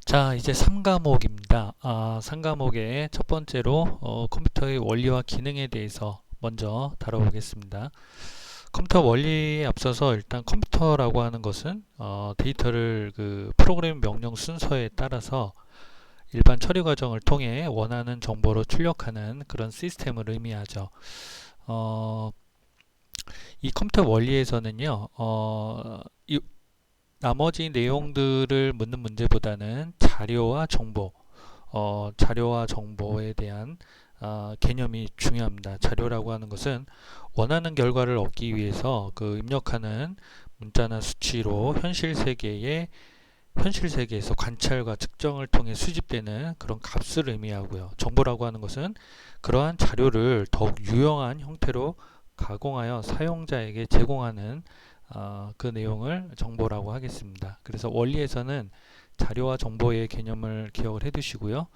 자, 이제 3과목입니다. 3과목의 첫 번째로 컴퓨터의 원리와 기능에 대해서 먼저 다뤄보겠습니다. 컴퓨터 원리에 앞서서 일단 컴퓨터라고 하는 것은 데이터를 그 프로그램 명령 순서에 따라서 일반 처리 과정을 통해 원하는 정보로 출력하는 그런 시스템을 의미하죠. 어, 이 컴퓨터 원리에서는요, 나머지 내용들을 묻는 문제보다는 자료와 정보에 대한 개념이 중요합니다. 자료라고 하는 것은 원하는 결과를 얻기 위해서 그 입력하는 문자나 수치로 현실 세계에서 관찰과 측정을 통해 수집되는 그런 값을 의미하고요. 정보라고 하는 것은 그러한 자료를 더욱 유용한 형태로 가공하여 사용자에게 제공하는 그 내용을 정보라고 하겠습니다. 그래서 원리에서는 자료와 정보의 개념을 기억을 해 두시고요.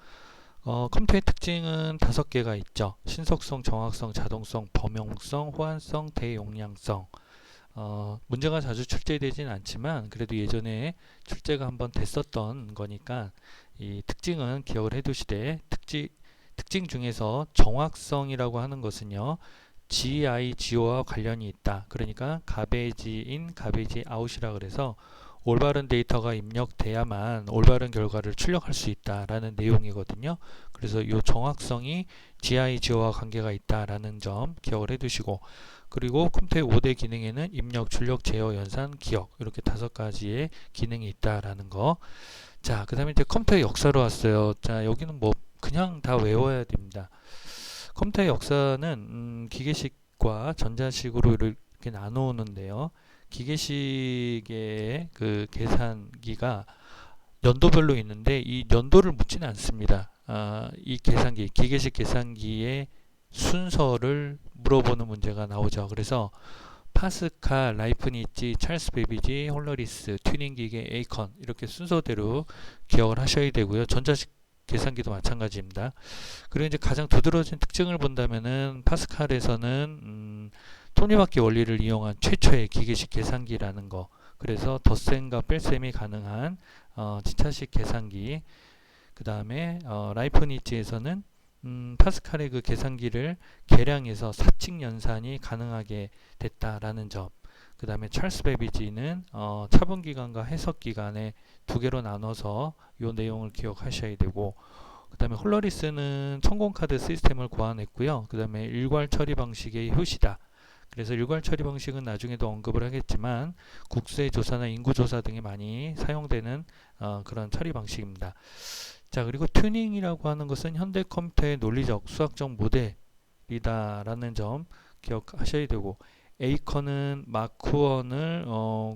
컴퓨터의 특징은 5개가 있죠. 신속성, 정확성, 자동성, 범용성, 호환성, 대용량성. 문제가 자주 출제되진 않지만 그래도 예전에 출제가 한번 됐었던 거니까 이 특징은 기억을 해 두시되 특징 중에서 정확성이라고 하는 것은요. GIGO와 관련이 있다. 그러니까 가베이지 인, 가베이지 아웃이라 그래서 올바른 데이터가 입력돼야만 올바른 결과를 출력할 수 있다라는 내용이거든요. 그래서 이 정확성이 GIGO와 관계가 있다라는 점 기억을 해두시고, 그리고 컴퓨터의 5대 기능에는 입력, 출력, 제어, 연산, 기억 이렇게 5가지의 기능이 있다라는 거. 자, 그 다음에 이제 컴퓨터의 역사로 왔어요. 자, 여기는 뭐 그냥 다 외워야 됩니다. 컴퓨터의 역사는 기계식과 전자식으로 이렇게 나누는데요. 기계식의 그 계산기가 연도별로 있는데 이 연도를 묻지는 않습니다. 이 기계식 계산기의 순서를 물어보는 문제가 나오죠. 그래서 파스칼, 라이프니츠, 찰스 베비지, 홀러리스, 튜닝 기계, 에이컨 이렇게 순서대로 기억을 하셔야 되고요. 전자식 계산기도 마찬가지입니다. 그리고 이제 가장 두드러진 특징을 본다면은 파스칼에서는 톱니바퀴 원리를 이용한 최초의 기계식 계산기라는 거. 그래서 덧셈과 뺄셈이 가능한 지차식 계산기. 그 다음에 라이프니츠에서는 파스칼의 그 계산기를 개량해서 사칙 연산이 가능하게 됐다라는 점. 그 다음에 찰스 베비지는 차분기간과 해석기간의 2개로 나눠서 이 내용을 기억하셔야 되고, 그 다음에 홀러리스는 성공카드 시스템을 고안했고요. 그 다음에 일괄 처리 방식의 효시다. 그래서 일괄 처리 방식은 나중에도 언급을 하겠지만 국세조사나 인구조사 등에 많이 사용되는 그런 처리 방식입니다. 자, 그리고 튜닝이라고 하는 것은 현대 컴퓨터의 논리적, 수학적 모델이다라는 점 기억하셔야 되고, 에이컨은 마크원을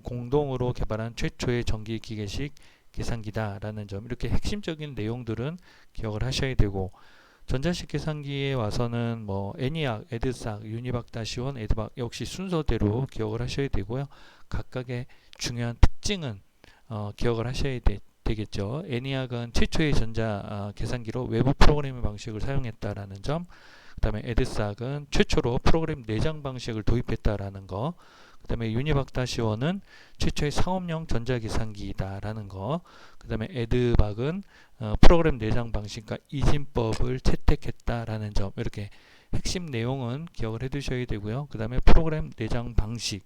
공동으로 개발한 최초의 전기 기계식 계산기다라는 점, 이렇게 핵심적인 내용들은 기억을 하셔야 되고, 전자식 계산기에 와서는 뭐 애니악, 에드삭, 유니박-1, 에드박 역시 순서대로 기억을 하셔야 되고요. 각각의 중요한 특징은 기억을 하셔야 되겠죠. 애니악은 최초의 전자 계산기로 외부 프로그래밍 방식을 사용했다라는 점, 그 다음에 에드삭은 최초로 프로그램 내장 방식을 도입했다라는 거, 그 다음에 유니박-1은 최초의 상업용 전자계산기이다라는 거, 그 다음에 에드박은 프로그램 내장 방식과 이진법을 채택했다라는 점, 이렇게 핵심 내용은 기억을 해 두셔야 되고요. 그 다음에 프로그램 내장 방식,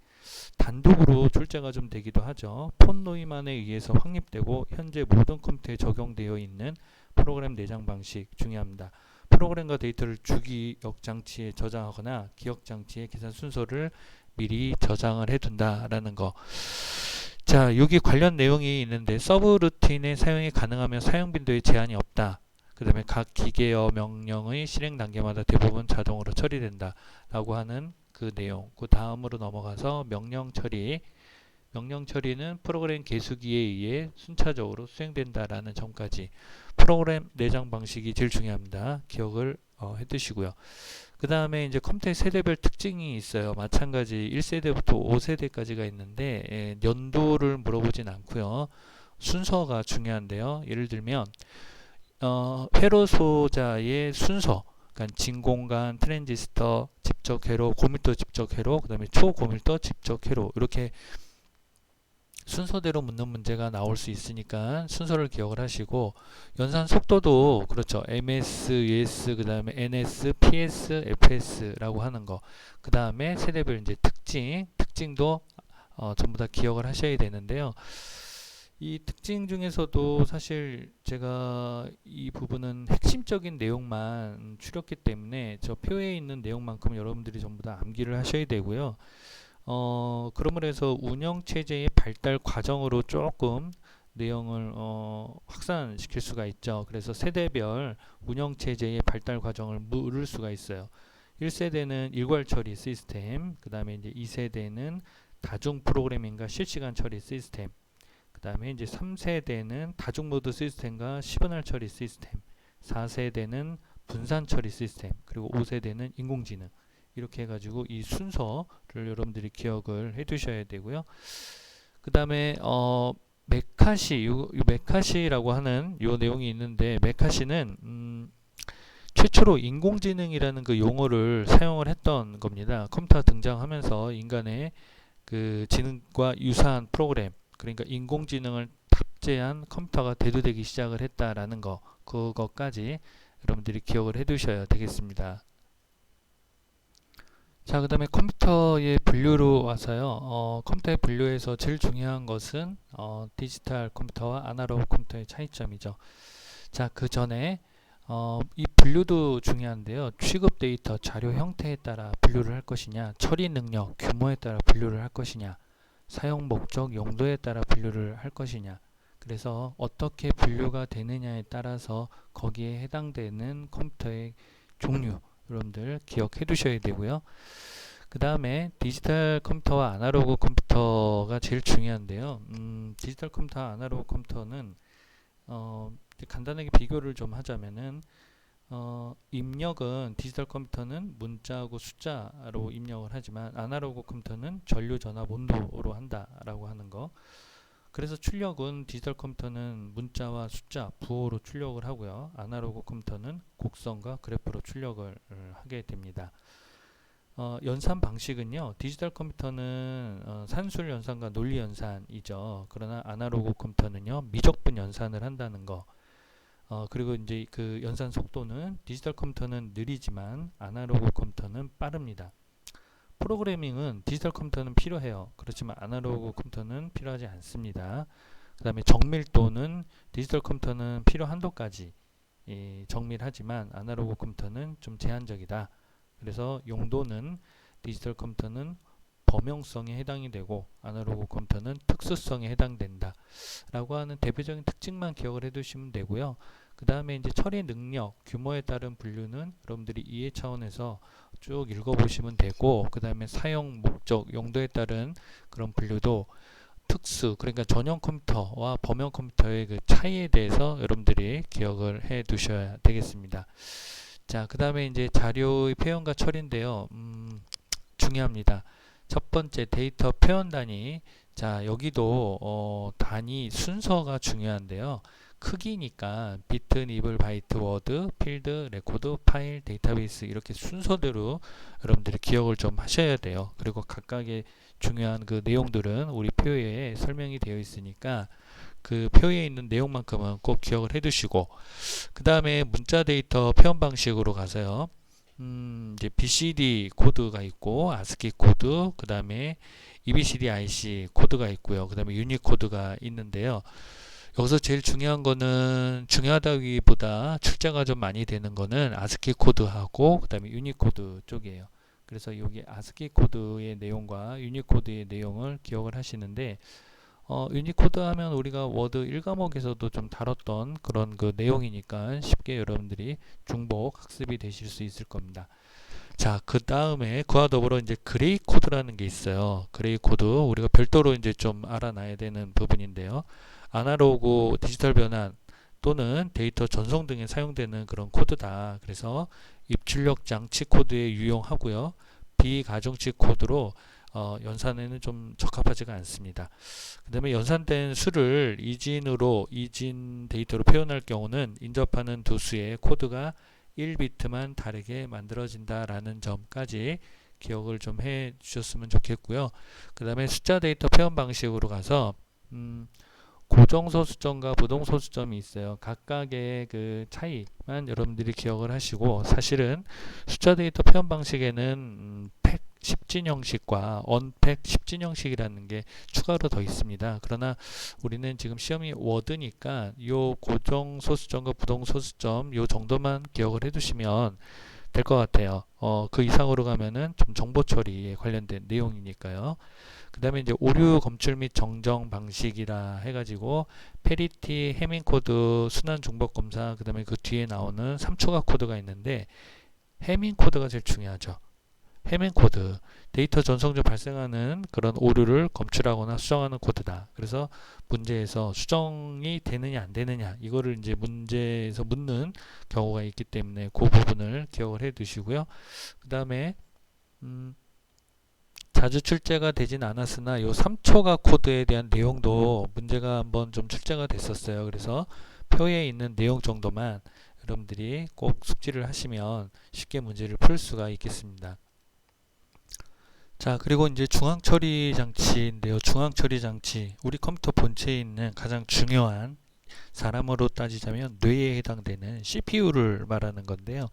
단독으로 출제가 좀 되기도 하죠. 폰 노이만에 의해서 확립되고 현재 모든 컴퓨터에 적용되어 있는 프로그램 내장 방식 중요합니다. 프로그램과 데이터를 주기억 장치에 저장하거나 기억 장치의 계산 순서를 미리 저장을 해둔다라는 거. 자, 여기 관련 내용이 있는데 서브루틴의 사용이 가능하며 사용 빈도에 제한이 없다. 그 다음에 각 기계어 명령의 실행 단계마다 대부분 자동으로 처리된다 라고 하는 그 내용. 그 다음으로 넘어가서 명령 처리는 프로그램 계수기에 의해 순차적으로 수행된다라는 점까지. 프로그램 내장 방식이 제일 중요합니다. 기억을 해 두시고요. 그 다음에 이제 컴퓨터의 세대별 특징이 있어요. 마찬가지 1세대부터 5세대까지가 있는데 연도를 물어보진 않고요. 순서가 중요한데요. 예를 들면 회로 소자의 순서, 그러니까 진공관, 트랜지스터, 집적 회로, 고밀도 집적 회로, 그 다음에 초고밀도 집적 회로, 이렇게 순서대로 묻는 문제가 나올 수 있으니까 순서를 기억을 하시고, 연산 속도도 그렇죠. ms, es, 그 다음에 ns, ps, fs라고 하는 거, 그 다음에 세대별 이제 특징도 전부 다 기억을 하셔야 되는데요. 이 특징 중에서도 사실 제가 이 부분은 핵심적인 내용만 추렸기 때문에 저 표에 있는 내용만큼 여러분들이 전부 다 암기를 하셔야 되고요. 그러므로 해서 운영체제의 발달 과정으로 조금 내용을 확산시킬 수가 있죠. 그래서 세대별 운영체제의 발달 과정을 물을 수가 있어요. 1세대는 일괄 처리 시스템, 그 다음에 이제 2세대는 다중 프로그래밍과 실시간 처리 시스템, 그 다음에 이제 3세대는 다중 모드 시스템과 시그널 처리 시스템, 4세대는 분산 처리 시스템, 그리고 5세대는 인공지능. 이렇게 해가지고 이 순서를 여러분들이 기억을 해 두셔야 되고요. 그 다음에 메카시, 요 메카시라고 하는 요 내용이 있는데, 메카시는 최초로 인공지능이라는 그 용어를 사용을 했던 겁니다. 컴퓨터가 등장하면서 인간의 그 지능과 유사한 프로그램, 그러니까 인공지능을 탑재한 컴퓨터가 대두되기 시작을 했다라는 거, 그것까지 여러분들이 기억을 해 두셔야 되겠습니다. 자, 그 다음에 컴퓨터의 분류로 와서요. 컴퓨터의 분류에서 제일 중요한 것은 디지털 컴퓨터와 아날로그 컴퓨터의 차이점이죠. 자, 그 전에 이 분류도 중요한데요. 취급 데이터, 자료 형태에 따라 분류를 할 것이냐, 처리 능력, 규모에 따라 분류를 할 것이냐, 사용 목적, 용도에 따라 분류를 할 것이냐. 그래서 어떻게 분류가 되느냐에 따라서 거기에 해당되는 컴퓨터의 종류, 여러분들 기억해 두셔야 되고요. 그 다음에 디지털 컴퓨터와 아날로그 컴퓨터가 제일 중요한데요. 디지털 컴퓨터와 아날로그 컴퓨터는 간단하게 비교를 좀 하자면은 입력은 디지털 컴퓨터는 문자하고 숫자로 입력을 하지만 아날로그 컴퓨터는 전류, 전압, 온도로 한다라고 하는 거. 그래서 출력은 디지털 컴퓨터는 문자와 숫자, 부호로 출력을 하고요. 아날로그 컴퓨터는 곡선과 그래프로 출력을 하게 됩니다. 연산 방식은요. 디지털 컴퓨터는 산술 연산과 논리 연산이죠. 그러나 아날로그 컴퓨터는요. 미적분 연산을 한다는 거. 그리고 이제 그 연산 속도는 디지털 컴퓨터는 느리지만 아날로그 컴퓨터는 빠릅니다. 프로그래밍은 디지털 컴퓨터는 필요해요. 그렇지만 아날로그 컴퓨터는 필요하지 않습니다. 그 다음에 정밀도는 디지털 컴퓨터는 필요 한도까지 정밀하지만 아날로그 컴퓨터는 좀 제한적이다. 그래서 용도는 디지털 컴퓨터는 범용성에 해당이 되고 아날로그 컴퓨터는 특수성에 해당된다 라고 하는 대표적인 특징만 기억을 해 두시면 되고요. 그 다음에 이제 처리 능력, 규모에 따른 분류는 여러분들이 이해 차원에서 쭉 읽어보시면 되고, 그 다음에 사용 목적, 용도에 따른 그런 분류도 특수, 그러니까 전용 컴퓨터와 범용 컴퓨터의 그 차이에 대해서 여러분들이 기억을 해 두셔야 되겠습니다. 자, 그 다음에 이제 자료의 표현과 처리인데요. 중요합니다. 첫 번째 데이터 표현 단위. 자, 여기도 단위 순서가 중요한데요. 크기니까 비트, 니블, 바이트, 워드, 필드, 레코드, 파일, 데이터베이스 이렇게 순서대로 여러분들이 기억을 좀 하셔야 돼요. 그리고 각각의 중요한 그 내용들은 우리 표에 설명이 되어 있으니까 그 표에 있는 내용만큼은 꼭 기억을 해 두시고, 그 다음에 문자 데이터 표현 방식으로 가서요. 이제 BCD 코드가 있고 ASCII 코드, 그 다음에 EBCD IC 코드가 있고요. 그 다음에 유니코드가 있는데요. 여기서 제일 중요한 거는, 중요하다기보다 출제가 좀 많이 되는 거는 ASCII 코드하고 그 다음에 유니코드 쪽이에요. 그래서 여기 ASCII 코드의 내용과 유니코드의 내용을 기억을 하시는데, 유니코드 하면 우리가 워드 1과목에서도 좀 다뤘던 그런 그 내용이니까 쉽게 여러분들이 중복 학습이 되실 수 있을 겁니다. 자, 그 다음에 그와 더불어 이제 그레이 코드라는 게 있어요. 그레이 코드 우리가 별도로 이제 좀 알아놔야 되는 부분인데요. 아날로그 디지털 변환 또는 데이터 전송 등에 사용되는 그런 코드다. 그래서 입출력 장치 코드에 유용하고요. 비가중치 코드로 연산에는 좀 적합하지가 않습니다. 그 다음에 연산된 수를 이진 데이터로 표현할 경우는 인접하는 두 수의 코드가 1비트만 다르게 만들어진다라는 점까지 기억을 좀 해 주셨으면 좋겠고요. 그 다음에 숫자 데이터 표현 방식으로 가서 고정소수점과 부동소수점이 있어요. 각각의 그 차이만 여러분들이 기억을 하시고, 사실은 숫자 데이터 표현 방식에는 팩 10진 형식과 언팩 10진 형식이라는 게 추가로 더 있습니다. 그러나 우리는 지금 시험이 워드니까 요 고정소수점과 부동소수점 요 정도만 기억을 해두시면 될 것 같아요. 그 이상으로 가면은 좀 정보 처리에 관련된 내용이니까요. 그 다음에 이제 오류 검출 및 정정 방식이라 해가지고 페리티, 해밍 코드, 순환 중복 검사, 그 다음에 그 뒤에 나오는 3초각 코드가 있는데, 해밍 코드가 제일 중요하죠. 해밍 코드, 데이터 전송 중 발생하는 그런 오류를 검출하거나 수정하는 코드다. 그래서 문제에서 수정이 되느냐 안 되느냐, 이거를 이제 문제에서 묻는 경우가 있기 때문에 그 부분을 기억을 해 두시고요. 그 다음에 자주 출제가 되진 않았으나 요 3초가 코드에 대한 내용도 문제가 한번 좀 출제가 됐었어요. 그래서 표에 있는 내용 정도만 여러분들이 꼭 숙지를 하시면 쉽게 문제를 풀 수가 있겠습니다. 자, 그리고 이제 중앙 처리 장치인데요. 중앙 처리 장치, 우리 컴퓨터 본체에 있는 가장 중요한, 사람으로 따지자면 뇌에 해당되는 CPU를 말하는 건데요.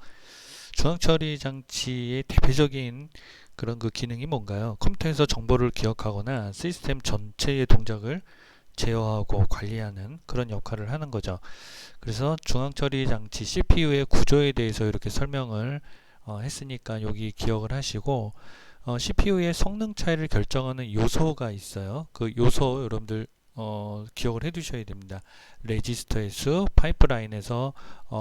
중앙 처리 장치의 대표적인 그런 그 기능이 뭔가요? 컴퓨터에서 정보를 기억하거나 시스템 전체의 동작을 제어하고 관리하는 그런 역할을 하는 거죠. 그래서 중앙 처리 장치 CPU의 구조에 대해서 이렇게 설명을 했으니까 여기 기억을 하시고, CPU의 성능 차이를 결정하는 요소가 있어요. 그 요소 여러분들 기억을 해 두셔야 됩니다. 레지스터의 수, 파이프라인에서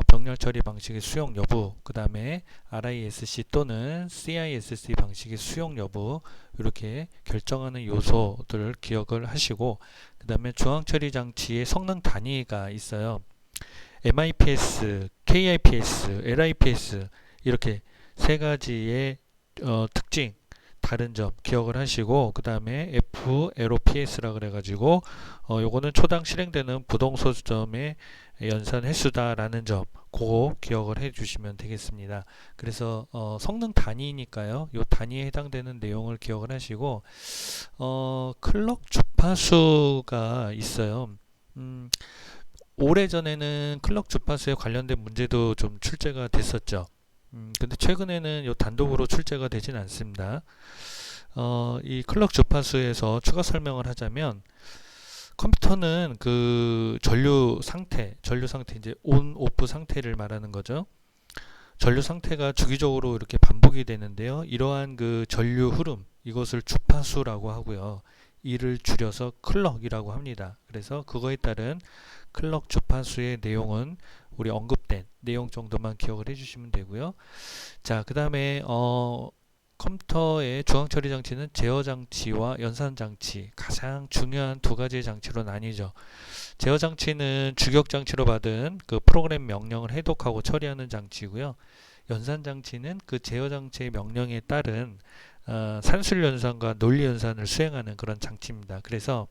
병렬 처리 방식의 수용 여부, 그 다음에 RISC 또는 CISC 방식의 수용 여부, 이렇게 결정하는 요소들을 기억을 하시고, 그 다음에 중앙 처리 장치의 성능 단위가 있어요. MIPS, KIPS, LIPS, 이렇게 세 가지의 특징, 다른 점 기억을 하시고, 그 다음에 FLOPS라 그래가지고 요거는 초당 실행되는 부동소수점의 연산 횟수다라는 점, 그거 기억을 해 주시면 되겠습니다. 그래서 성능 단위니까요, 요 단위에 해당되는 내용을 기억을 하시고, 클럭 주파수가 있어요. 오래전에는 클럭 주파수에 관련된 문제도 좀 출제가 됐었죠. 근데 최근에는 요 단독으로 출제가 되진 않습니다. 이 클럭 주파수에서 추가 설명을 하자면, 컴퓨터는 그 전류 상태 이제 온, 오프 상태를 말하는 거죠. 전류 상태가 주기적으로 이렇게 반복이 되는데요. 이러한 그 전류 흐름, 이것을 주파수라고 하고요. 이를 줄여서 클럭이라고 합니다. 그래서 그거에 따른 클럭 주파수의 내용은 우리 언급된 내용 정도만 기억을 해주시면 되고요. 자, 그 다음에 컴퓨터의 중앙 처리 장치는 제어 장치와 연산 장치, 가장 중요한 두 가지의 장치로 나뉘죠. 제어 장치는 주격 장치로 받은 그 프로그램 명령을 해독하고 처리하는 장치고요. 연산 장치는 그 제어 장치의 명령에 따른 산술 연산과 논리 연산을 수행하는 그런 장치입니다. 그래서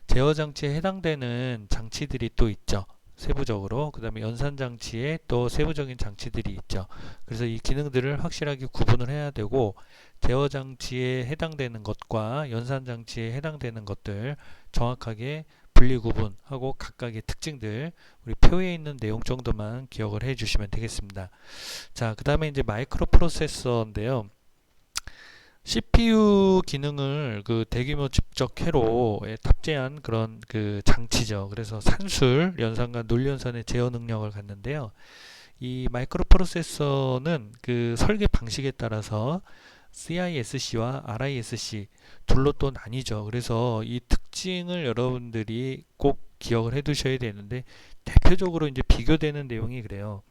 제어 장치에 해당되는 장치들이 또 있죠. 세부적으로. 그 다음에 연산 장치에 또 세부적인 장치들이 있죠. 그래서 이 기능들을 확실하게 구분을 해야 되고, 제어 장치에 해당되는 것과 연산 장치에 해당되는 것들 정확하게 분리 구분하고 각각의 특징들, 우리 표에 있는 내용 정도만 기억을 해 주시면 되겠습니다. 자, 그 다음에 이제 마이크로 프로세서인데요. CPU 기능을 그 대규모 집적 회로에 탑재한 그런 그 장치죠. 그래서 산술 연산과 논리 연산의 제어 능력을 갖는데요. 이 마이크로 프로세서는 그 설계 방식에 따라서 CISC와 RISC 둘로 또 나뉘죠. 그래서 이 특징을 여러분들이 꼭 기억을 해 두셔야 되는데, 대표적으로 이제 비교되는 내용이 그래요.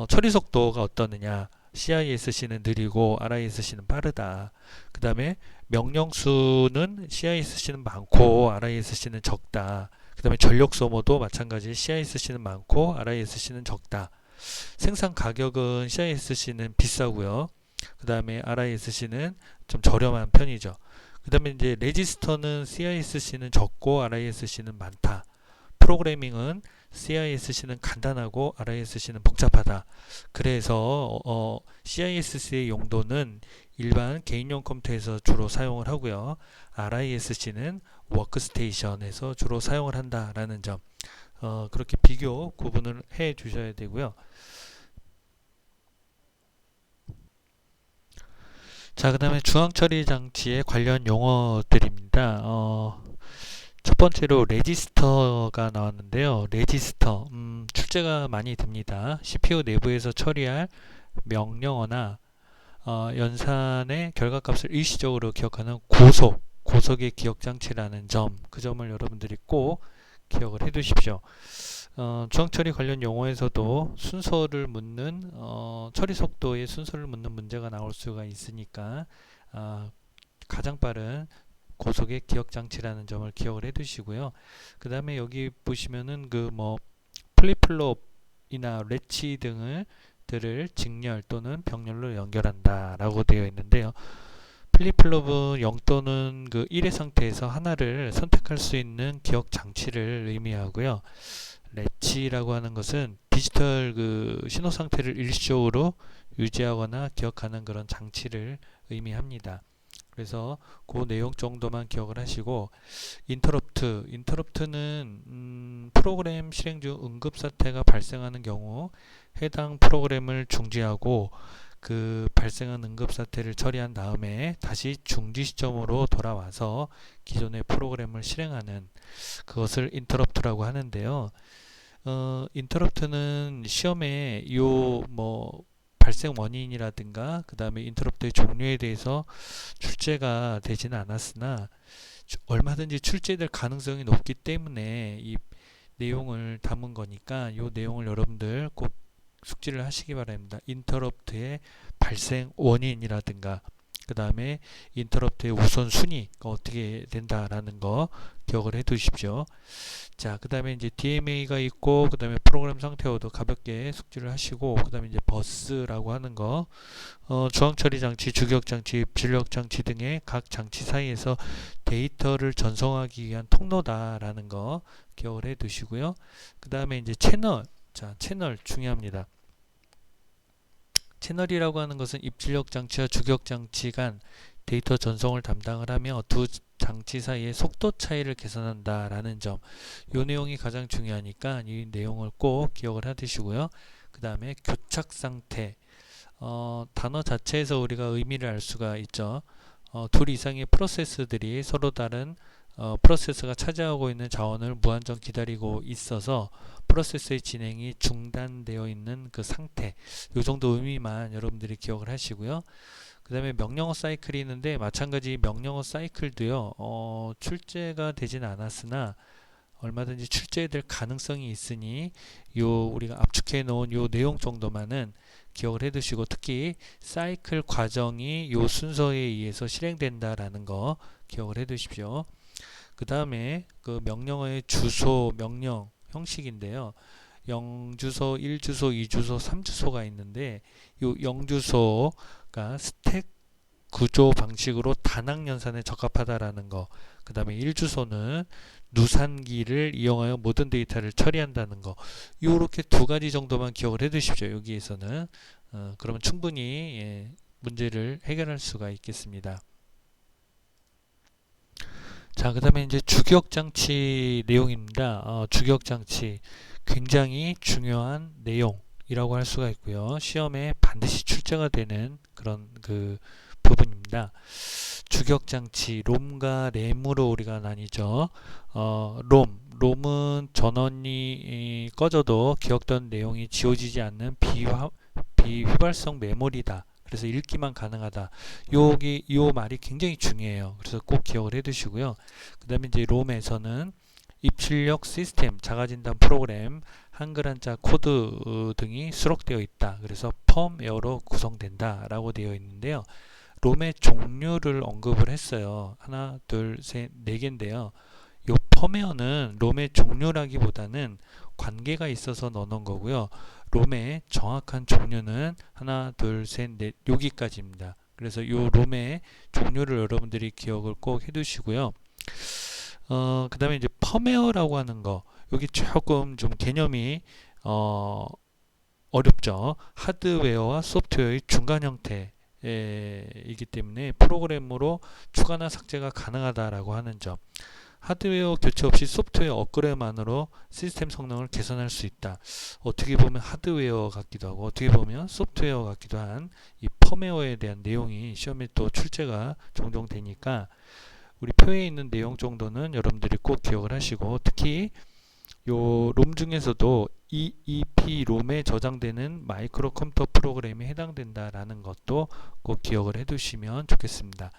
처리 속도가 어떠느냐. CISC는 느리고 RISC는 빠르다. 그 다음에 명령 수는 CISC는 많고 RISC는 적다. 그 다음에 전력 소모도 마찬가지, CISC는 많고 RISC는 적다. 생산 가격은 CISC는 비싸고요. 그 다음에 RISC는 좀 저렴한 편이죠. 그 다음에 이제 레지스터는 CISC는 적고 RISC는 많다. 프로그래밍은 CISC는 간단하고 RISC는 복잡하다. 그래서 CISC의 용도는 일반 개인용 컴퓨터에서 주로 사용을 하고요. RISC는 워크스테이션에서 주로 사용을 한다라는 점, 그렇게 비교 구분을 해 주셔야 되고요. 자, 그 다음에 중앙 처리 장치의 관련 용어들입니다. 첫 번째로 레지스터가 나왔는데요. 레지스터, 출제가 많이 됩니다. CPU 내부에서 처리할 명령어나 연산의 결과값을 일시적으로 기억하는 고속의 기억 장치라는 점, 그 점을 여러분들이 꼭 기억을 해 두십시오. 중앙처리 관련 용어에서도 순서를 묻는 처리 속도의 순서를 묻는 문제가 나올 수가 있으니까 가장 빠른 고속의 기억 장치라는 점을 기억을 해 두시고요. 그 다음에 여기 보시면은 그 뭐 플립플롭이나 레치 들을 직렬 또는 병렬로 연결한다 라고 되어 있는데요. 플립플롭은 0 또는 그 1의 상태에서 하나를 선택할 수 있는 기억 장치를 의미하고요. 레치라고 하는 것은 디지털 그 신호 상태를 일시적으로 유지하거나 기억하는 그런 장치를 의미합니다. 그래서 그 내용 정도만 기억을 하시고, 인터럽트는 프로그램 실행 중 응급사태가 발생하는 경우 해당 프로그램을 중지하고 그 발생한 응급사태를 처리한 다음에 다시 중지 시점으로 돌아와서 기존의 프로그램을 실행하는 그것을 인터럽트라고 하는데요. 인터럽트는 시험에 뭐 발생 원인이라든가 그 다음에 인터럽트의 종류에 대해서 출제가 되지는 않았으나 얼마든지 출제될 가능성이 높기 때문에 이 내용을 담은 거니까 이 내용을 여러분들 꼭 숙지를 하시기 바랍니다. 인터럽트의 발생 원인이라든가 그 다음에 인터럽트의 우선순위가 어떻게 된다라는 거 기억을 해 두십시오. 자, 그 다음에 이제 DMA가 있고, 그 다음에 프로그램 상태어도 가볍게 숙지를 하시고, 그 다음에 이제 버스라고 하는 거, 중앙 처리 장치, 주기억 장치, 진력 장치 등의 각 장치 사이에서 데이터를 전송하기 위한 통로다라는 거 기억을 해 두시고요. 그 다음에 이제 채널, 자, 채널 중요합니다. 채널이라고 하는 것은 입출력 장치와 주기억 장치 간 데이터 전송을 담당을 하며 두 장치 사이의 속도 차이를 계산한다라는 점, 이 내용이 가장 중요하니까 이 내용을 꼭 기억을 하시고요. 그 다음에 교착 상태, 단어 자체에서 우리가 의미를 알 수가 있죠. 둘 이상의 프로세스들이 서로 다른 프로세스가 차지하고 있는 자원을 무한정 기다리고 있어서 프로세스의 진행이 중단되어 있는 그 상태, 이 정도 의미만 여러분들이 기억을 하시고요. 그 다음에 명령어 사이클이 있는데 마찬가지 명령어 사이클도요, 출제가 되진 않았으나 얼마든지 출제될 가능성이 있으니 우리가 압축해 놓은 요 내용 정도만은 기억을 해 두시고, 특히 사이클 과정이 요 순서에 의해서 실행된다라는 거 기억을 해 두십시오. 그 다음에 그 명령어의 주소 명령 형식인데요. 0주소, 1주소, 2주소, 3주소가 있는데 이 0주소가 스택 구조 방식으로 단항 연산에 적합하다라는 거, 그 다음에 1주소는 누산기를 이용하여 모든 데이터를 처리한다는 거, 이렇게 두 가지 정도만 기억을 해 두십시오. 여기에서는 그러면 충분히 문제를 해결할 수가 있겠습니다. 자, 그 다음에 이제 주기억 장치 내용입니다. 주기억 장치 굉장히 중요한 내용이라고 할 수가 있고요. 시험에 반드시 출제가 되는 그런 그 부분입니다. 주기억 장치, 롬과 램으로 우리가 나뉘죠. 롬은 전원이 꺼져도 기억던 내용이 지워지지 않는 비휘발성 메모리다. 그래서 읽기만 가능하다. 이 말이 굉장히 중요해요. 그래서 꼭 기억을 해 두시고요. 그 다음에 이제 롬에서는 입출력 시스템, 자가진단 프로그램, 한글 한자 코드 등이 수록되어 있다. 그래서 펌웨어로 구성된다 라고 되어 있는데요. 롬의 종류를 언급을 했어요. 하나, 둘, 셋, 네 개인데요. 이 펌웨어는 롬의 종류라기보다는 관계가 있어서 넣어놓은 거고요. 롬의 정확한 종류는 하나, 둘, 셋, 넷, 여기까지입니다. 그래서 이 롬의 종류를 여러분들이 기억을 꼭 해두시고요. 그 다음에 이제 펌웨어라고 하는 거, 여기 조금 좀 개념이 어렵죠. 하드웨어와 소프트웨어의 중간 형태 이기 때문에 프로그램으로 추가나 삭제가 가능하다라고 하는 점. 하드웨어 교체 없이 소프트웨어 업그레이드만으로 시스템 성능을 개선할 수 있다. 어떻게 보면 하드웨어 같기도 하고 어떻게 보면 소프트웨어 같기도 한 이 펌웨어에 대한 내용이 시험에 또 출제가 종종 되니까 우리 표에 있는 내용 정도는 여러분들이 꼭 기억을 하시고, 특히 요 롬 중에서도 EEP 롬에 저장되는 마이크로 컴퓨터 프로그램이 해당된다라는 것도 꼭 기억을 해 두시면 좋겠습니다.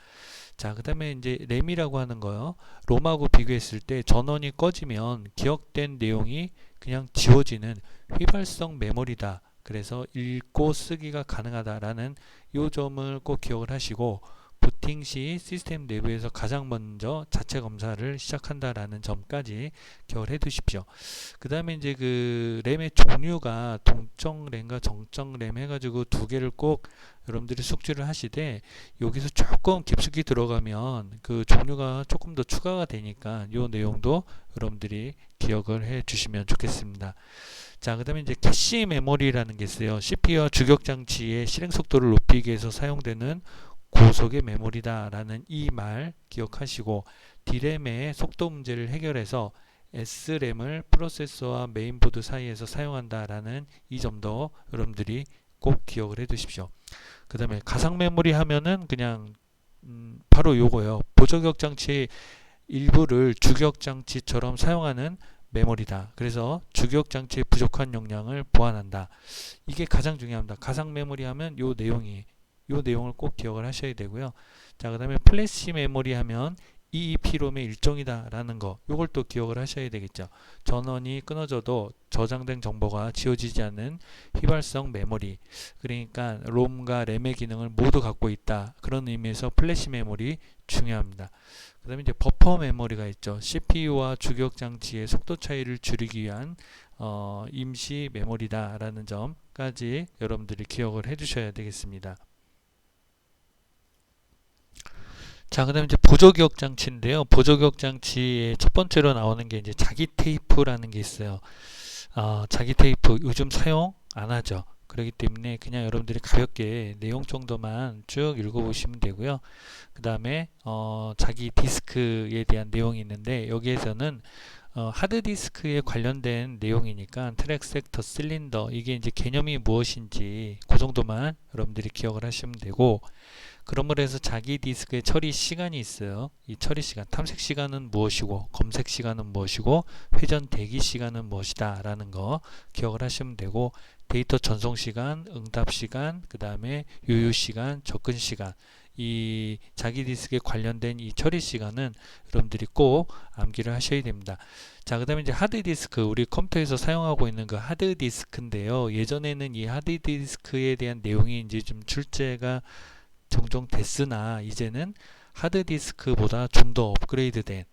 자, 그 다음에 이제 램이라고 하는 거요. 롬하고 비교했을 때 전원이 꺼지면 기억된 내용이 그냥 지워지는 휘발성 메모리다. 그래서 읽고 쓰기가 가능하다라는 요 점을 꼭 기억을 하시고, 부팅 시 시스템 내부에서 가장 먼저 자체 검사를 시작한다라는 점까지 기억을 해 두십시오. 그 다음에 이제 그 램의 종류가 동적 램과 정적 램 해가지고 두 개를 꼭 여러분들이 숙지를 하시되, 여기서 조금 깊숙이 들어가면 그 종류가 조금 더 추가가 되니까 이 내용도 여러분들이 기억을 해 주시면 좋겠습니다. 자, 그 다음에 이제 캐시 메모리라는 게 있어요. CPU와 주격장치의 실행 속도를 높이기 위해서 사용되는 고속의 메모리다라는 이 말 기억하시고, D램의 속도 문제를 해결해서 SRAM을 프로세서와 메인보드 사이에서 사용한다라는 이 점도 여러분들이 꼭 기억을 해 두십시오. 그 다음에 가상 메모리 하면은 그냥 바로 요거예요. 보조격 장치 일부를 주격 장치처럼 사용하는 메모리다. 그래서 주격 장치의 부족한 용량을 보완한다. 이게 가장 중요합니다. 가상 메모리 하면 요 내용을 꼭 기억을 하셔야 되고요. 자, 그 다음에 플래시 메모리 하면 EEP롬의 일종이다 라는 거, 요걸 또 기억을 하셔야 되겠죠. 전원이 끊어져도 저장된 정보가 지워지지 않는 휘발성 메모리, 그러니까 롬과 램의 기능을 모두 갖고 있다, 그런 의미에서 플래시 메모리 중요합니다. 그 다음에 이제 버퍼 메모리가 있죠. CPU와 주격 장치의 속도 차이를 줄이기 위한 임시 메모리다 라는 점까지 여러분들이 기억을 해 두셔야 되겠습니다. 자, 그 다음에 이제 보조기억 장치인데요. 보조기억 장치의 첫 번째로 나오는 게 이제 자기 테이프라는 게 있어요. 자기 테이프 요즘 사용 안 하죠. 그렇기 때문에 그냥 여러분들이 가볍게 내용 정도만 쭉 읽어보시면 되고요. 그 다음에 자기 디스크에 대한 내용이 있는데, 여기에서는 하드디스크에 관련된 내용이니까 트랙 섹터, 실린더, 이게 이제 개념이 무엇인지 그 정도만 여러분들이 기억을 하시면 되고, 그러므로 해서 자기 디스크의 처리 시간이 있어요. 이 처리 시간, 탐색 시간은 무엇이고 검색 시간은 무엇이고 회전 대기 시간은 무엇이다 라는 거 기억을 하시면 되고, 데이터 전송 시간, 응답 시간, 그 다음에 요요 시간, 접근 시간, 이 자기 디스크에 관련된 이 처리 시간은 여러분들이 꼭 암기를 하셔야 됩니다. 자, 그 다음에 이제 하드디스크, 우리 컴퓨터에서 사용하고 있는 그 하드디스크인데요. 예전에는 이 하드디스크에 대한 내용이 이제 좀 출제가 종종 됐으나, 이제는 하드디스크보다 좀 더 업그레이드된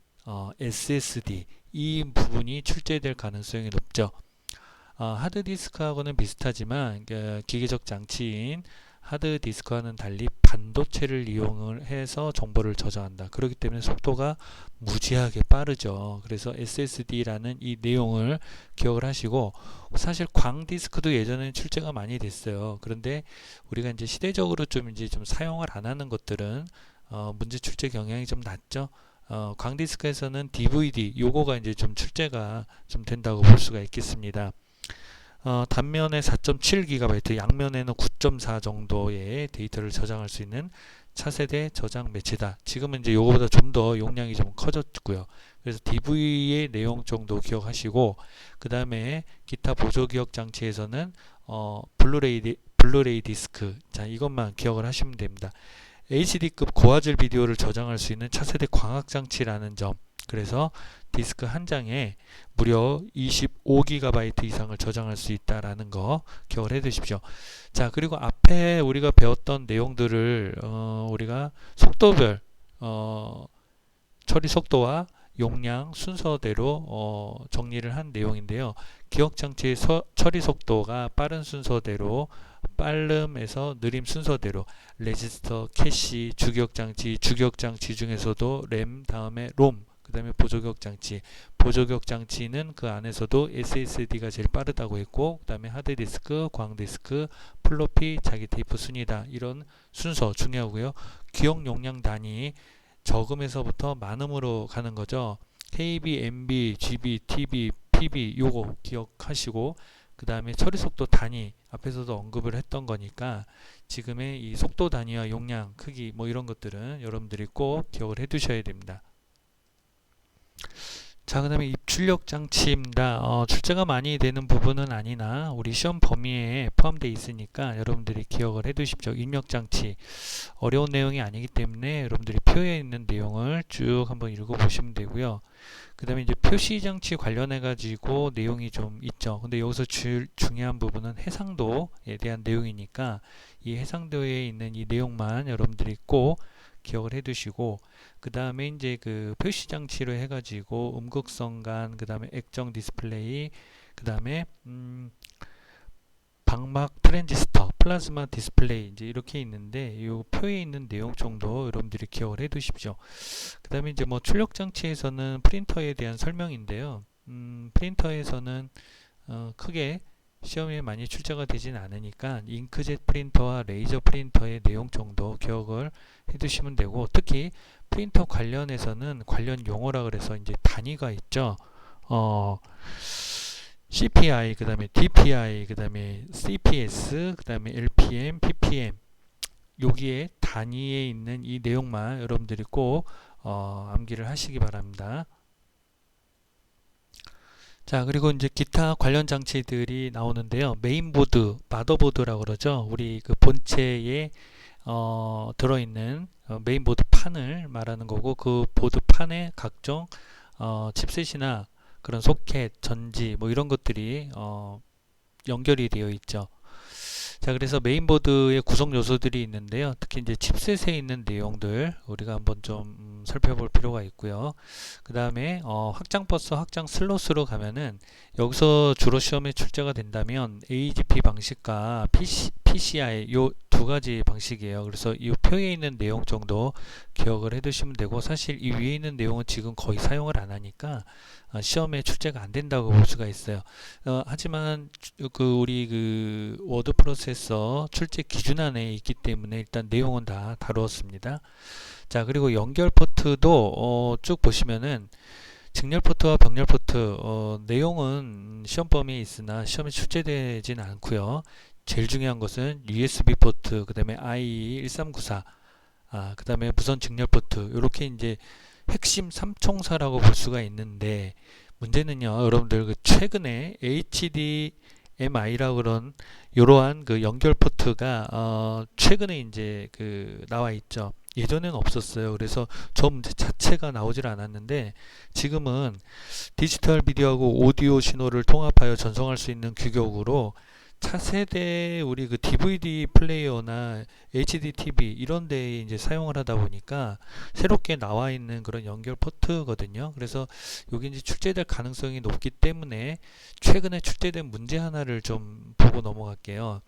SSD, 이 부분이 출제될 가능성이 높죠. 하드디스크하고는 비슷하지만 기계적 장치인 하드디스크와는 달리 반도체를 이용을 해서 정보를 저장한다. 그렇기 때문에 속도가 무지하게 빠르죠. 그래서 SSD라는 이 내용을 기억을 하시고, 사실 광디스크도 예전에는 출제가 많이 됐어요. 그런데 우리가 이제 시대적으로 좀 사용을 안 하는 것들은 문제 출제 경향이 좀 낮죠. 광디스크에서는 DVD 요거가 이제 좀 출제가 좀 된다고 볼 수가 있겠습니다. 단면에 4.7GB, 양면에는 9.4 정도의 데이터를 저장할 수 있는 차세대 저장 매체다. 지금은 이제 요거보다 좀 더 용량이 좀 커졌고요. 그래서 DV의 내용 정도 기억하시고, 그 다음에 기타 보조 기억 장치에서는 블루레이 디스크, 자, 이것만 기억을 하시면 됩니다. HD급 고화질 비디오를 저장할 수 있는 차세대 광학 장치라는 점, 그래서 디스크 한 장에 무려 25GB 이상을 저장할 수 있다라는 거 기억을 해 두십시오. 자, 그리고 앞에 우리가 배웠던 내용들을 우리가 속도별 처리 속도와 용량 순서대로 정리를 한 내용인데요. 기억장치의 처리 속도가 빠른 순서대로, 빠름에서 느림 순서대로 레지스터, 캐시, 주격장치, 주격장치 중에서도 램, 다음에 롬, 그 다음에 보조격 장치, 보조격 장치는 그 안에서도 SSD가 제일 빠르다고 했고, 그 다음에 하드디스크, 광디스크, 플로피, 자기 테이프 순이다. 이런 순서 중요하고요. 기억 용량 단위 적음에서부터 많음으로 가는 거죠. KB, MB, GB, TB, PB 요거 기억하시고, 그 다음에 처리 속도 단위 앞에서도 언급을 했던 거니까 지금의 이 속도 단위와 용량, 크기 뭐 이런 것들은 여러분들이 꼭 기억을 해 두셔야 됩니다. 자, 그 다음에 입출력 장치입니다. 출제가 많이 되는 부분은 아니나 우리 시험 범위에 포함되어 있으니까 여러분들이 기억을 해 두십시오. 입력 장치 어려운 내용이 아니기 때문에 여러분들이 표에 있는 내용을 쭉 한번 읽어 보시면 되고요. 그 다음에 이제 표시 장치 관련해 가지고 내용이 좀 있죠. 근데 여기서 중요한 부분은 해상도에 대한 내용이니까 이 해상도에 있는 이 내용만 여러분들이 꼭 기억을 해 두시고, 그 다음에 이제 그 표시 장치로 해 가지고 음극성간, 그 다음에 액정 디스플레이, 그 다음에 방막 트랜지스터, 플라즈마 디스플레이 이제 이렇게 있는데 이 표에 있는 내용 정도 여러분들이 기억을 해 두십시오. 그 다음에 이제 뭐 출력 장치에서는 프린터에 대한 설명인데요. 프린터에서는 크게 시험에 많이 출제가 되진 않으니까 잉크젯 프린터와 레이저 프린터의 내용 정도 기억을 해 두시면 되고, 특히 프린터 관련해서는 관련 용어라 그래서 이제 단위가 있죠. CPI, 그 다음에 DPI, 그 다음에 CPS, 그 다음에 LPM, PPM 여기에 단위에 있는 이 내용만 여러분들이 꼭 암기를 하시기 바랍니다. 자, 그리고 이제 기타 관련 장치들이 나오는데요. 메인보드, 마더보드라고 그러죠. 우리 그 본체에 들어있는 메인보드 판을 말하는 거고, 그 보드 판에 각종 칩셋이나 그런 소켓, 전지 뭐 이런 것들이 연결이 되어 있죠. 자, 그래서 메인보드의 구성 요소들이 있는데요. 특히 이제 칩셋에 있는 내용들 우리가 한번 좀 살펴볼 필요가 있고요. 그 다음에 확장 버스, 확장 슬롯으로 가면은 여기서 주로 시험에 출제가 된다면 AGP 방식과 PCI 요 두 가지 방식이에요. 그래서 이 표에 있는 내용 정도 기억을 해 두시면 되고, 사실 이 위에 있는 내용은 지금 거의 사용을 안 하니까 시험에 출제가 안 된다고 볼 수가 있어요. 하지만 우리 그 워드 프로세서 출제 기준 안에 있기 때문에 일단 내용은 다 다루었습니다. 자, 그리고 연결 포트도 쭉 보시면은 직렬 포트와 병렬 포트 내용은 시험 범위에 있으나 시험에 출제되진 않고요. 제일 중요한 것은 USB 포트, 그 다음에 IE1394, 그 다음에 무선 직렬 포트, 이렇게 이제 핵심 삼총사라고 볼 수가 있는데, 문제는요, 여러분들 그 최근에 HDMI라고 그런 이러한 그 연결 포트가 최근에 이제 그 나와 있죠. 예전에는 없었어요. 그래서 저 문제 자체가 나오질 않았는데 지금은 디지털 비디오하고 오디오 신호를 통합하여 전송할 수 있는 규격으로 차세대 우리 그 DVD 플레이어나 HD TV 이런 데에 이제 사용을 하다 보니까 새롭게 나와 있는 그런 연결 포트거든요. 그래서 여기 이제 출제될 가능성이 높기 때문에 최근에 출제된 문제 하나를 좀 보고 넘어갈게요.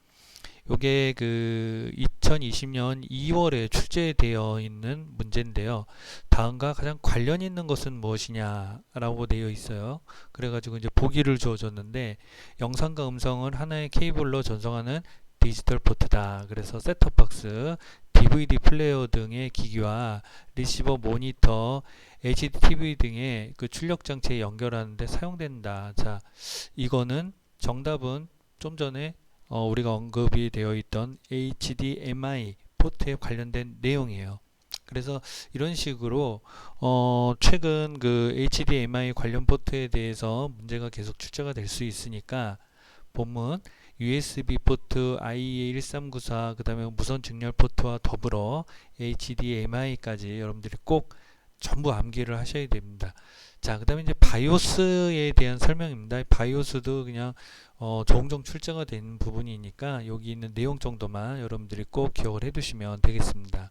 요게 그 2020년 2월에 출제되어 있는 문제인데요. 다음과 가장 관련 있는 것은 무엇이냐라고 되어 있어요. 그래가지고 이제 보기를 주어졌는데, 영상과 음성을 하나의 케이블로 전송하는 디지털 포트다. 그래서 셋톱박스, DVD 플레이어 등의 기기와 리시버, 모니터, HD TV 등의 그 출력 장치에 연결하는데 사용된다. 자, 이거는 정답은 좀 전에 우리가 언급이 되어 있던 HDMI 포트에 관련된 내용이에요. 그래서 이런 식으로 최근 그 HDMI 관련 포트에 대해서 문제가 계속 출제가 될 수 있으니까 본문 USB 포트 IE1394, 그 다음에 무선 직렬 포트와 더불어 HDMI까지 여러분들이 꼭 전부 암기를 하셔야 됩니다. 자, 그 다음에 이제 바이오스에 대한 설명입니다. 바이오스도 그냥 종종 출제가 되는 부분이니까 여기 있는 내용 정도만 여러분들이 꼭 기억을 해 두시면 되겠습니다.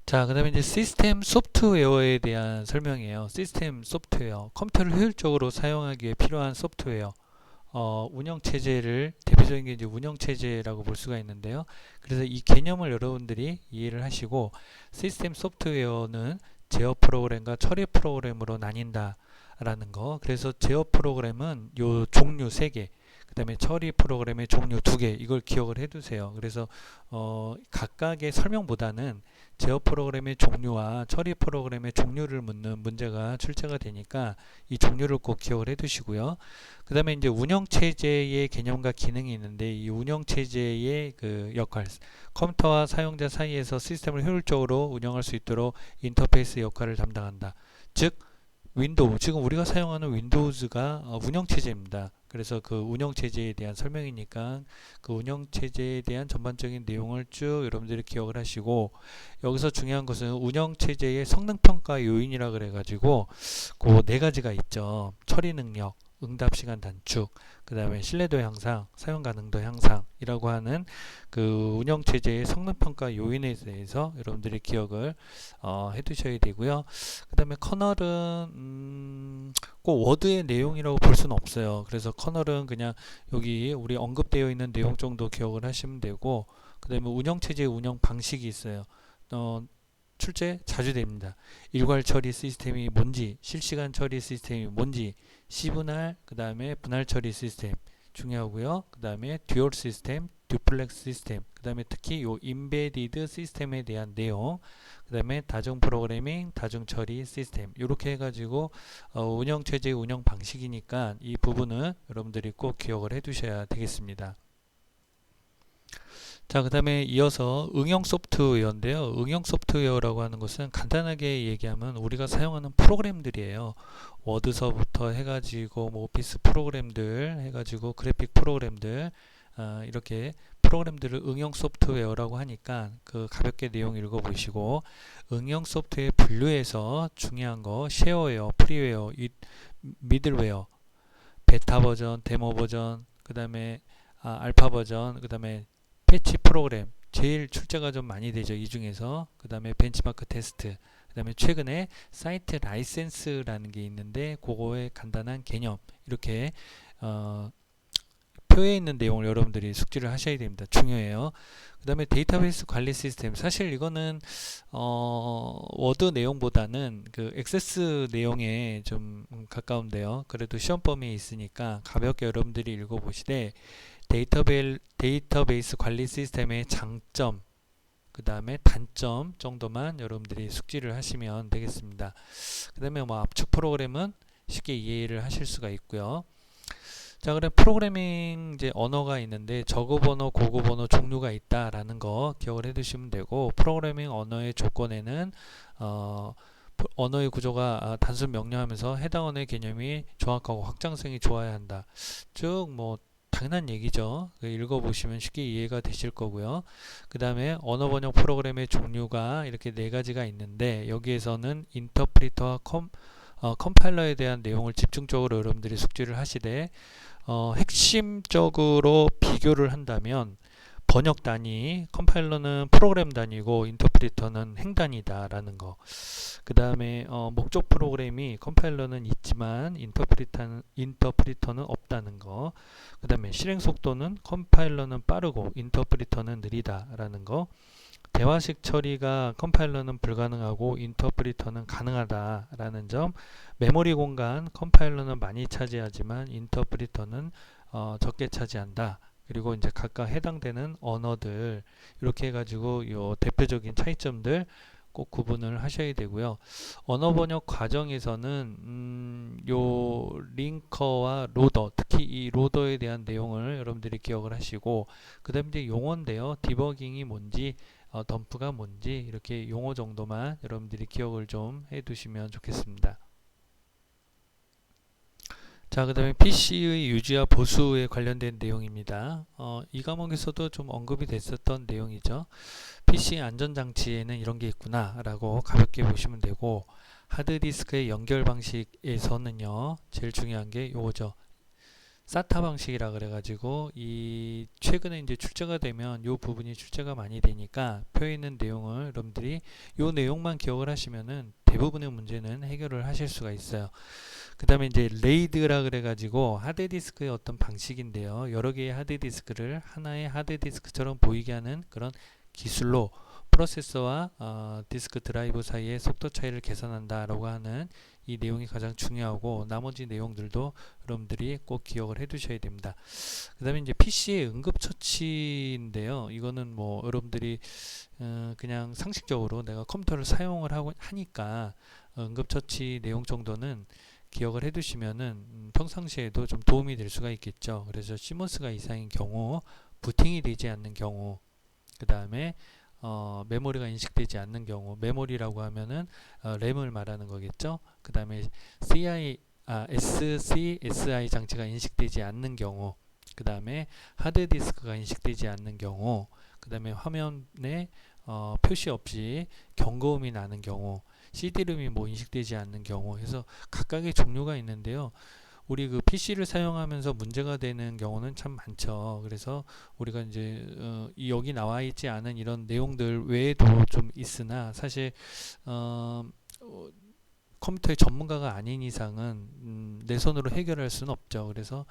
자, 그 다음에 이제 시스템 소프트웨어에 대한 설명이에요. 시스템 소프트웨어, 컴퓨터를 효율적으로 사용하기 위해 필요한 소프트웨어, 운영체제를, 대표적인 게 이제 운영체제라고 볼 수가 있는데요. 그래서 이 개념을 여러분들이 이해를 하시고, 시스템 소프트웨어는 제어 프로그램과 처리 프로그램으로 나뉜다 라는 거. 그래서 제어 프로그램은 요 종류 3개, 그 다음에 처리 프로그램의 종류 2개, 이걸 기억을 해 두세요. 그래서 각각의 설명보다는 제어 프로그램의 종류와 처리 프로그램의 종류를 묻는 문제가 출제가 되니까 이 종류를 꼭 기억을 해 두시고요. 그 다음에 이제 운영체제의 개념과 기능이 있는데 이 운영체제의 그 역할, 컴퓨터와 사용자 사이에서 시스템을 효율적으로 운영할 수 있도록 인터페이스 역할을 담당한다. 즉 윈도우, 지금 우리가 사용하는 윈도우즈가 운영체제입니다. 그래서 그 운영체제에 대한 설명이니까 그 운영체제에 대한 전반적인 내용을 쭉 여러분들이 기억을 하시고, 여기서 중요한 것은 운영체제의 성능평가 요인이라 그래가지고 그 네 가지가 있죠. 처리 능력, 응답 시간 단축, 그 다음에 신뢰도 향상, 사용 가능도 향상이라고 하는 그 운영체제의 성능평가 요인에 대해서 여러분들이 기억을 해 두셔야 되고요. 그 다음에 커널은 꼭 워드의 내용이라고 볼 수는 없어요. 그래서 커널은 그냥 여기 우리 언급되어 있는 내용 정도 기억을 하시면 되고, 그 다음에 운영체제의 운영 방식이 있어요. 출제 자주 됩니다. 일괄 처리 시스템이 뭔지, 실시간 처리 시스템이 뭔지, C분할, 그 다음에 분할 처리 시스템 중요하고요. 그 다음에 듀얼 시스템, 듀플렉스 시스템, 그 다음에 특히 요 임베디드 시스템에 대한 내용, 그 다음에 다중 프로그래밍, 다중 처리 시스템, 이렇게 해가지고 운영체제의 운영 방식이니까 이 부분은 여러분들이 꼭 기억을 해 두셔야 되겠습니다. 자, 그 다음에 이어서 응용 소프트웨어인데요. 응용 소프트웨어라고 하는 것은 간단하게 얘기하면 우리가 사용하는 프로그램들이에요. 워드서부터 해가지고 뭐 오피스 프로그램들 해가지고 그래픽 프로그램들, 이렇게 프로그램들을 응용 소프트웨어라고 하니까 그 가볍게 내용 읽어보시고, 응용 소프트웨어 분류에서 중요한 거 쉐어웨어, 프리웨어, 미들웨어, 베타 버전, 데모 버전, 그 다음에 알파 버전, 그 다음에 패치 프로그램, 제일 출제가 좀 많이 되죠. 이 중에서. 그 다음에 벤치마크 테스트, 그 다음에 최근에 사이트 라이센스라는 게 있는데 그거의 간단한 개념, 이렇게 표에 있는 내용을 여러분들이 숙지를 하셔야 됩니다. 중요해요. 그 다음에 데이터베이스 관리 시스템, 사실 이거는 워드 내용보다는 그 액세스 내용에 좀 가까운데요. 그래도 시험 범위에 있으니까 가볍게 여러분들이 읽어보시되, 데이터베이스 관리 시스템의 장점, 그 다음에 단점 정도만 여러분들이 숙지를 하시면 되겠습니다. 그 다음에 뭐 압축 프로그램은 쉽게 이해를 하실 수가 있고요. 자, 그럼 프로그래밍 이제 언어가 있는데 저급 언어, 고급 언어 종류가 있다라는 거 기억을 해 두시면 되고, 프로그래밍 언어의 조건에는 언어의 구조가 단순 명령하면서 해당 언어의 개념이 정확하고 확장성이 좋아야 한다. 즉 뭐 당연한 얘기죠. 읽어보시면 쉽게 이해가 되실 거고요. 그 다음에 언어 번역 프로그램의 종류가 이렇게 네 가지가 있는데, 여기에서는 인터프리터와 컴파일러에 대한 내용을 집중적으로 여러분들이 숙지를 하시되, 핵심적으로 비교를 한다면 번역 단위, 컴파일러는 프로그램 단위고 인터프리터는 행단위다 라는 거. 그 다음에 목적 프로그램이 컴파일러는 있지만 인터프리터는 없다는 거. 그 다음에 실행 속도는 컴파일러는 빠르고 인터프리터는 느리다 라는 거. 대화식 처리가 컴파일러는 불가능하고 인터프리터는 가능하다 라는 점. 메모리 공간, 컴파일러는 많이 차지하지만 인터프리터는 적게 차지한다. 그리고 이제 각각 해당되는 언어들, 이렇게 해가지고 요 대표적인 차이점들 꼭 구분을 하셔야 되고요. 언어 번역 과정에서는 요 링커와 로더, 특히 이 로더에 대한 내용을 여러분들이 기억을 하시고, 그 다음에 이제 용어인데요. 디버깅이 뭔지, 덤프가 뭔지, 이렇게 용어 정도만 여러분들이 기억을 좀 해 두시면 좋겠습니다. 자, 그 다음에 PC의 유지와 보수에 관련된 내용입니다. 이 과목에서도 좀 언급이 됐었던 내용이죠. PC 안전장치에는 이런 게 있구나 라고 가볍게 보시면 되고, 하드디스크의 연결 방식에서는요, 제일 중요한 게 요거죠. SATA 방식이라 그래가지고 이 최근에 이제 출제가 되면 요 부분이 출제가 많이 되니까 표에 있는 내용을 여러분들이 요 내용만 기억을 하시면은 대부분의 문제는 해결을 하실 수가 있어요. 그 다음에 이제 레이드라 그래가지고 하드디스크의 어떤 방식인데요. 여러 개의 하드디스크를 하나의 하드디스크처럼 보이게 하는 그런 기술로 프로세서와 디스크 드라이브 사이의 속도 차이를 개선한다라고 하는 이 내용이 가장 중요하고 나머지 내용들도 여러분들이 꼭 기억을 해 두셔야 됩니다. 그 다음에 이제 PC의 응급처치인데요. 이거는 뭐 여러분들이 그냥 상식적으로 내가 컴퓨터를 사용을 하니까 응급처치 내용 정도는 기억을 해 두시면은 평상시에도 좀 도움이 될 수가 있겠죠. 그래서 시몬스가 이상인 경우, 부팅이 되지 않는 경우, 그 다음에 메모리가 인식되지 않는 경우, 메모리라고 하면은 램을 말하는 거겠죠. 그 다음에 SCSI 장치가 인식되지 않는 경우, 그 다음에 하드디스크가 인식되지 않는 경우, 그 다음에 화면에 표시 없이 경고음이 나는 경우, CD롬이 뭐 인식되지 않는 경우 해서 각각의 종류가 있는데요. 우리 그 PC를 사용하면서 문제가 되는 경우는 참 많죠. 그래서 우리가 이제 여기 나와 있지 않은 이런 내용들 외에도 좀 있으나 사실 컴퓨터의 전문가가 아닌 이상은 내 손으로 해결할 수는 없죠. 그래서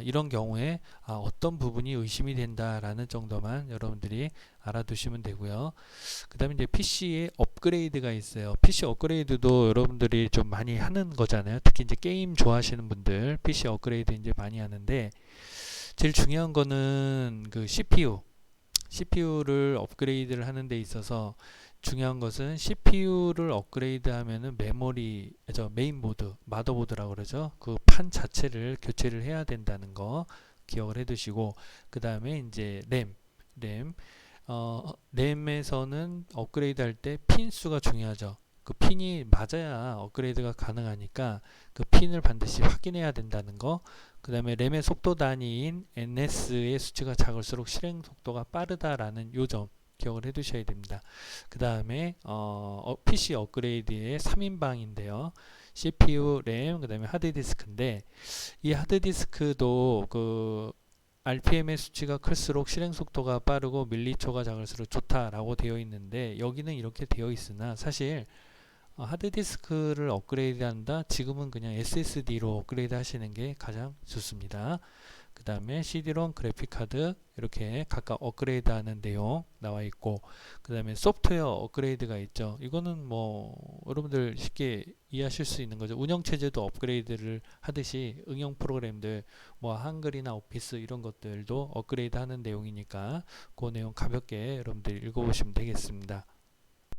이런 경우에 어떤 부분이 의심이 된다라는 정도만 여러분들이 알아두시면 되고요. 그 다음에 이제 PC의 업그레이드가 있어요. PC 업그레이드도 여러분들이 좀 많이 하는 거잖아요. 특히 이제 게임 좋아하시는 분들 PC 업그레이드 이제 많이 하는데 제일 중요한 거는 그 CPU를 업그레이드를 하는 데 있어서 중요한 것은 CPU를 업그레이드 하면은 메인보드, 마더보드라고 그러죠. 그 판 자체를 교체를 해야 된다는 거 기억을 해 두시고, 그 다음에 이제 램에서는 업그레이드 할 때 핀 수가 중요하죠. 그 핀이 맞아야 업그레이드가 가능하니까 그 핀을 반드시 확인해야 된다는 거. 그 다음에 램의 속도 단위인 NS의 수치가 작을수록 실행 속도가 빠르다라는 요점 기억을 해 두셔야 됩니다. 그 다음에 PC 업그레이드의 3인방인데요. CPU, 램, 그 다음에 하드디스크인데 이 하드디스크도 그 RPM의 수치가 클수록 실행 속도가 빠르고 밀리초가 작을수록 좋다라고 되어 있는데 여기는 이렇게 되어 있으나 사실 하드디스크를 업그레이드 한다? 지금은 그냥 SSD로 업그레이드 하시는 게 가장 좋습니다. 그 다음에 CD롬, 그래픽카드 이렇게 각각 업그레이드 하는 내용 나와 있고, 그 다음에 소프트웨어 업그레이드가 있죠. 이거는 뭐 여러분들 쉽게 이해하실 수 있는 거죠. 운영체제도 업그레이드를 하듯이 응용 프로그램들 뭐 한글이나 오피스 이런 것들도 업그레이드 하는 내용이니까 그 내용 가볍게 여러분들 읽어보시면 되겠습니다.